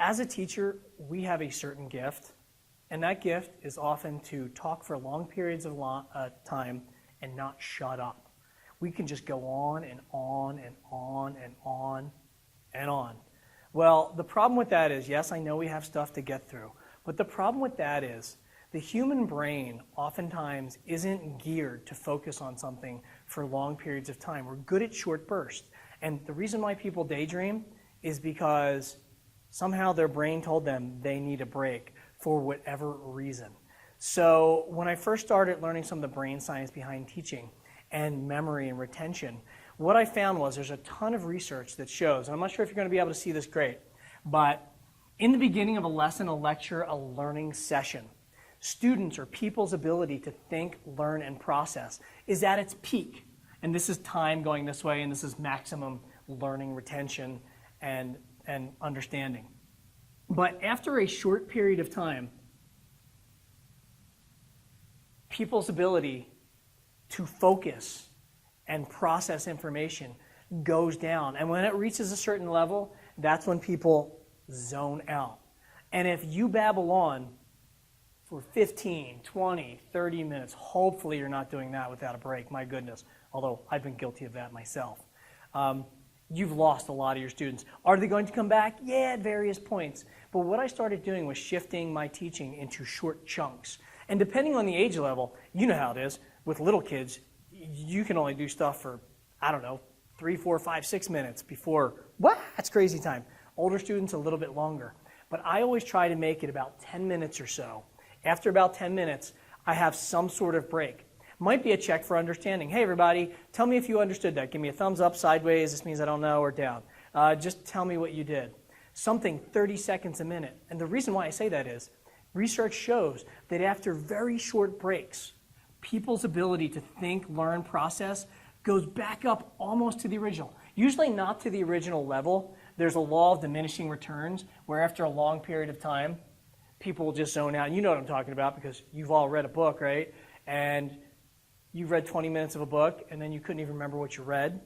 As a teacher, we have a certain gift, and that gift is often to talk for long periods of time and not shut up. We can just go on and on and on and on and on. Well, the problem with that is, yes, I know we have stuff to get through, but the problem with that is the human brain oftentimes isn't geared to focus on something for long periods of time. We're good at short bursts. And the reason why people daydream is because somehow their brain told them they need a break for whatever reason. So when I first started learning some of the brain science behind teaching and memory and retention, what I found was there's a ton of research that shows, and I'm not sure if you're going to be able to see this great, but in the beginning of a lesson, a lecture, a learning session, students or people's ability to think, learn, and process is at its peak. And this is time going this way, and this is maximum learning, retention, and understanding. But after a short period of time, people's ability to focus and process information goes down. And when it reaches a certain level, that's when people zone out. And if you babble on for 15, 20, 30 minutes, hopefully you're not doing that without a break, my goodness, although I've been guilty of that myself. You've lost a lot of your students. Are they going to come back? Yeah, at various points. But what I started doing was shifting my teaching into short chunks. And depending on the age level, you know how it is. With little kids, you can only do stuff for, 3, 4, 5, 6 minutes before, what? That's crazy time. Older students, a little bit longer. But I always try to make it about 10 minutes or so. After about 10 minutes, I have some sort of break. Might be a check for understanding. Hey, everybody, tell me if you understood that. Give me a thumbs up, sideways, this means I don't know, or down. Just tell me what you did. Something 30 seconds a minute. And the reason why I say that is research shows that after very short breaks, people's ability to think, learn, process goes back up almost to the original. Usually not to the original level. There's a law of diminishing returns where after a long period of time, people will just zone out. You know what I'm talking about because you've all read a book, right? And you've read 20 minutes of a book, and then you couldn't even remember what you read.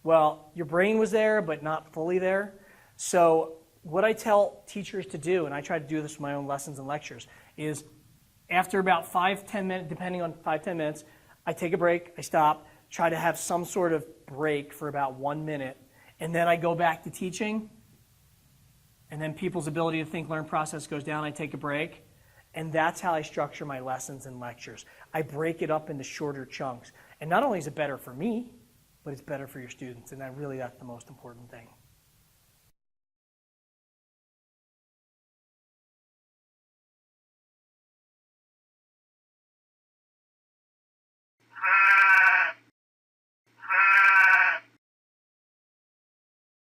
Well, your brain was there, but not fully there. So what I tell teachers to do, and I try to do this with my own lessons and lectures, is after about 5-10 minutes, depending on 5-10 minutes, I take a break, I stop, try to have some sort of break for about 1 minute, and then I go back to teaching, and then people's ability to think, learn, process goes down, I take a break. And that's how I structure my lessons and lectures. I break it up into shorter chunks. And not only is it better for me, but it's better for your students. And that's the most important thing.